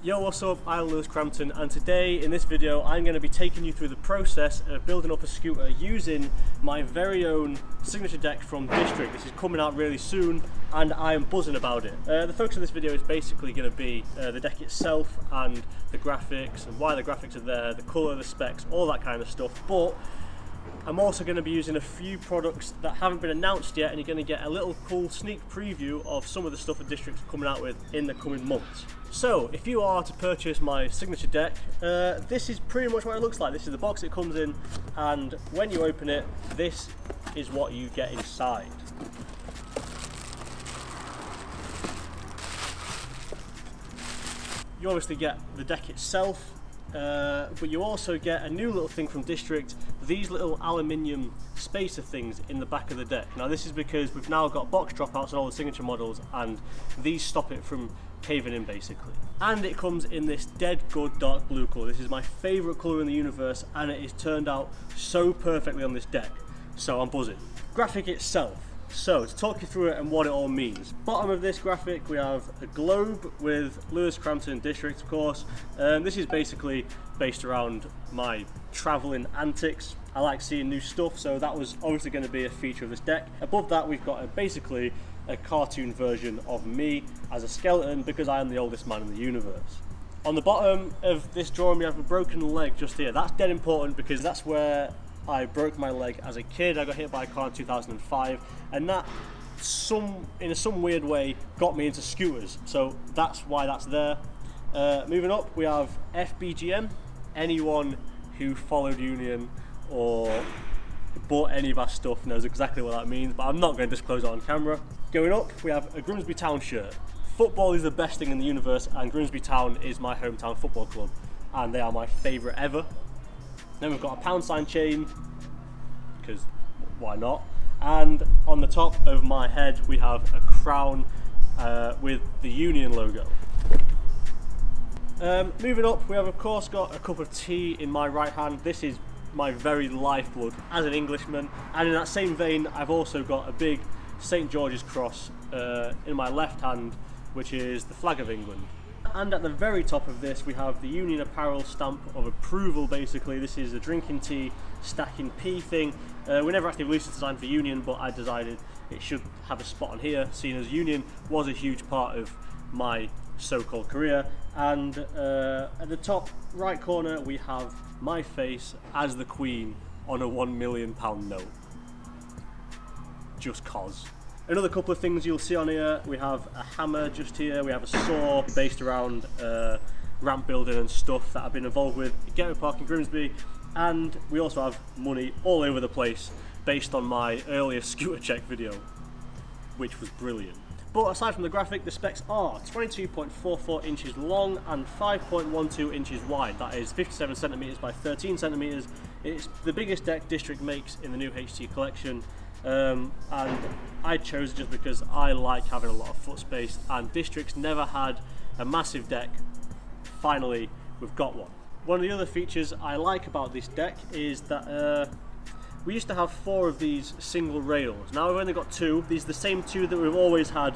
Yo, what's up? I'm Lewis Crampton, and today in this video I'm going to be taking you through the process of building up a scooter using my very own signature deck from District. This is coming out really soon and I am buzzing about it. The focus of this video is basically going to be the deck itself and the graphics and why the graphics are there, the colour, the specs, all that kind of stuff. But I'm also going to be using a few products that haven't been announced yet, and you're going to get a little cool sneak preview of some of the stuff that District's coming out with in the coming months. So if you are to purchase my signature deck, this is pretty much what it looks like. This is the box it comes in, and when you open it, this is what you get inside. You obviously get the deck itself, but you also get a new little thing from District, these little aluminium spacer things in the back of the deck. Now this is because we've now got box dropouts on all the signature models, and these stop it from caving in basically. And it comes in this dead good dark blue colour. This is my favourite colour in the universe, and it is turned out so perfectly on this deck, so I'm buzzing. Graphic itself. So, to talk you through it and what it all means. Bottom of this graphic we have a globe with Lewis Crampton District, of course. This is basically based around my travelling antics. I like seeing new stuff, so that was obviously going to be a feature of this deck. Above that we've got basically a cartoon version of me as a skeleton, because I am the oldest man in the universe. On the bottom of this drawing we have a broken leg just here. That's dead important because that's where I broke my leg as a kid. I got hit by a car in 2005, and that in some weird way got me into scooters, so that's why that's there. Moving up we have FBGM. Anyone who followed Union or bought any of our stuff knows exactly what that means, but I'm not going to disclose it on camera. Going up we have a Grimsby Town shirt. Football is the best thing in the universe, and Grimsby Town is my hometown football club, and they are my favourite ever. Then we've got a pound sign chain, because why not? And on the top of my head we have a crown with the Union logo. Moving up we have of course got a cup of tea in my right hand. This is my very lifeblood as an Englishman, and in that same vein I've also got a big St George's cross in my left hand, which is the flag of England. And at the very top of this we have the Union apparel stamp of approval basically. This is a drinking tea stacking pea thing. We never actually released a design for Union, but I decided it should have a spot on here, seeing as Union was a huge part of my so-called career. And at the top right corner we have my face as the Queen on a £1 million note. Just cause. Another couple of things you'll see on here, we have a hammer just here, we have a saw based around ramp building and stuff that I've been involved with at Getaway Park in Grimsby, and we also have money all over the place based on my earlier scooter check video, which was brilliant. But aside from the graphic, the specs are 22.44 inches long and 5.12 inches wide. That is 57 centimeters by 13 centimeters. It's the biggest deck District makes in the new HT collection. And I chose it just because I like having a lot of foot space, and District's never had a massive deck. Finally we've got one. One of the other features I like about this deck is that we used to have 4 of these single rails. Now we've only got 2. These are the same 2 that we've always had,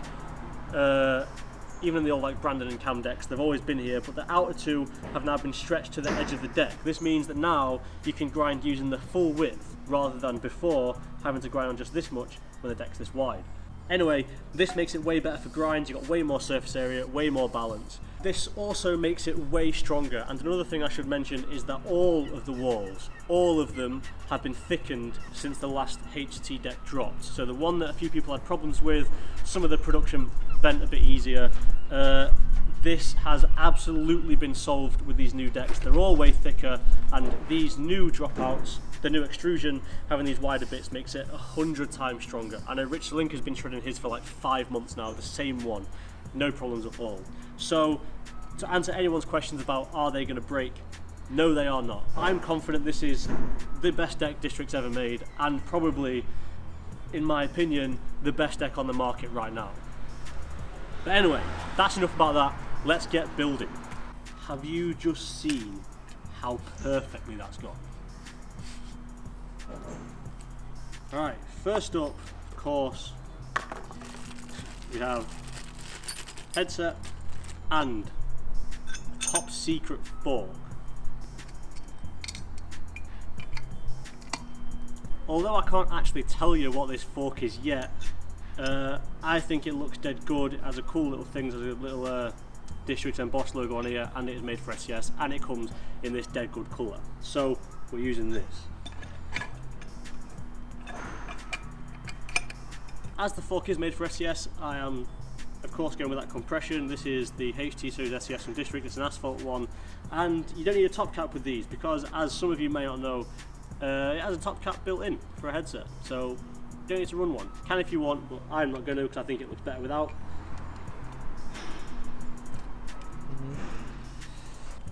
even in the old like Brandon and Cam decks. They've always been here, but the outer 2 have now been stretched to the edge of the deck. This means that now you can grind using the full width rather than before having to grind on just this much when the deck's this wide. Anyway, this makes it way better for grinds. You've got way more surface area, way more balance. This also makes it way stronger, and another thing I should mention is that all of the walls, all of them have been thickened since the last HT deck dropped. So the one that a few people had problems with, some of the production bent a bit easier. This has absolutely been solved with these new decks. They're all way thicker, and these new dropouts, the new extrusion, having these wider bits makes it 100 times stronger. I know Rich Link has been shredding his for like 5 months now, the same one, no problems at all. So to answer anyone's questions about are they going to break, no they are not. I'm confident this is the best deck District's ever made, and probably, in my opinion, the best deck on the market right now. But anyway, that's enough about that. Let's get building. Have you just seen how perfectly that's gone? Alright, first up, of course, we have headset and top secret fork. Although I can't actually tell you what this fork is yet, I think it looks dead good. It has a cool little thing, there's a little District embossed logo on here, and it is made for SCS, and it comes in this dead good colour. So we're using this. As the fork is made for SCS, I am of course going with that compression. This is the HT series SCS from District, it's an asphalt one, and you don't need a top cap with these because, as some of you may not know, it has a top cap built in for a headset, so you don't need to run one. Can if you want, but I'm not going to because I think it looks better without.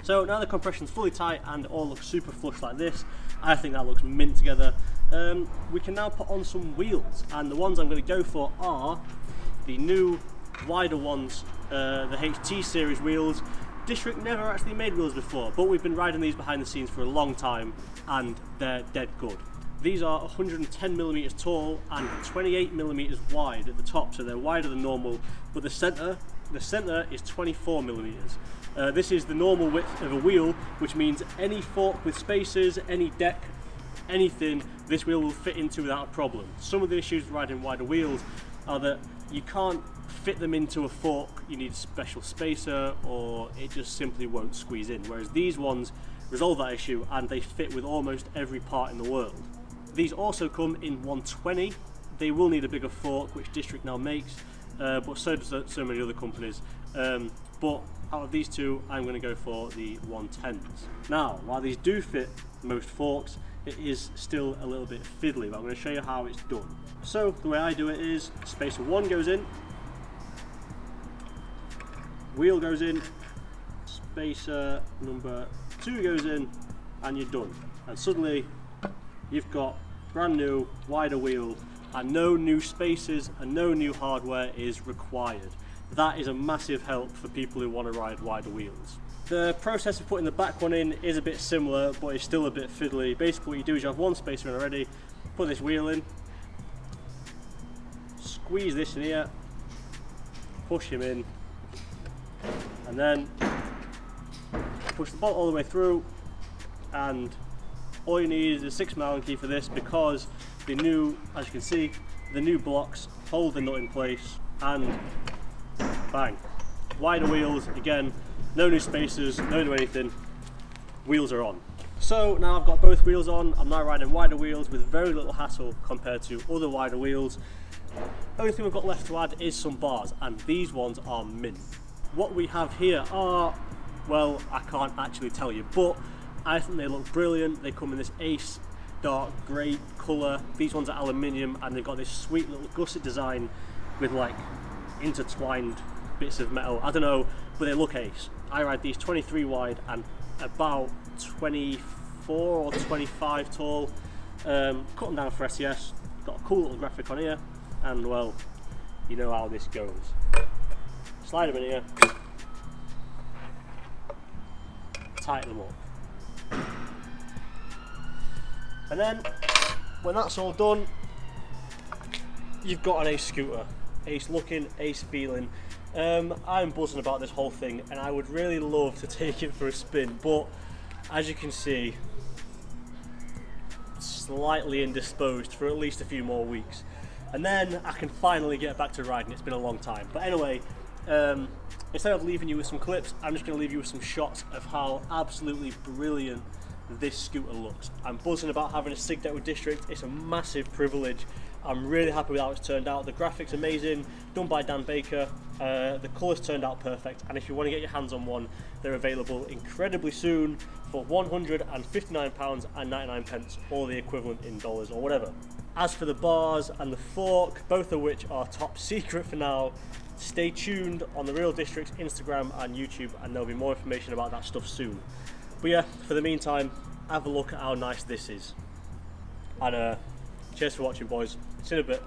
So now the compression's fully tight and all looks super flush like this. I think that looks mint together. We can now put on some wheels, and the ones I'm going to go for are the new wider ones, the HT series wheels. District never actually made wheels before, but we've been riding these behind the scenes for a long time and they're dead good. These are 110mm tall and 28mm wide at the top, so they're wider than normal, but the centre is 24mm. This is the normal width of a wheel, which means any fork with spacers, any deck, anything, this wheel will fit into without a problem. Some of the issues with riding wider wheels are that you can't fit them into a fork, you need a special spacer, or it just simply won't squeeze in, whereas these ones resolve that issue and they fit with almost every part in the world. These also come in 120. They will need a bigger fork, which District now makes, but so does so many other companies. But out of these two, I'm going to go for the 110s. Now, while these do fit most forks, it is still a little bit fiddly, but I'm going to show you how it's done. So the way I do it is, spacer 1 goes in, wheel goes in, spacer number 2 goes in, and you're done. And suddenly you've got brand new wider wheel, and no new spacers and no new hardware is required. That is a massive help for people who want to ride wider wheels. The process of putting the back one in is a bit similar, but it's still a bit fiddly. Basically what you do is you have one spacer in already, put this wheel in, squeeze this in here, push him in, and then push the bolt all the way through, and all you need is a 6mm Allen key for this, because the new, as you can see, the new blocks hold the nut in place, and bang. Wider wheels, again, no new spacers, no new anything, wheels are on. So now I've got both wheels on, I'm now riding wider wheels with very little hassle compared to other wider wheels. Only thing we've got left to add is some bars, and these ones are mint. What we have here are, well, I can't actually tell you, but I think they look brilliant. They come in this ace dark grey colour. These ones are aluminium, and they've got this sweet little gusset design with like intertwined bits of metal. I don't know, but they look ace. I ride these 23 wide and about 24 or 25 tall. Cut them down for SCS. Got a cool little graphic on here, and well, you know how this goes. Slide them in here, tighten them up, and then when that's all done, you've got an ace scooter. Ace looking, ace feeling. I'm buzzing about this whole thing, and I would really love to take it for a spin, but as you can see, slightly indisposed for at least a few more weeks, and then I can finally get back to riding. It's been a long time, but anyway, instead of leaving you with some clips, I'm just going to leave you with some shots of how absolutely brilliant this scooter looks. I'm buzzing about having a SIG deck with District. It's a massive privilege. I'm really happy with how it's turned out. The graphics amazing, done by Dan Baker. The colours turned out perfect, and if you want to get your hands on one, they're available incredibly soon for £159.99, or the equivalent in dollars or whatever. As for the bars and the fork, both of which are top secret for now, stay tuned on the Real District's Instagram and YouTube, and there'll be more information about that stuff soon. But yeah, for the meantime, have a look at how nice this is. And cheers for watching, boys. See you in a bit.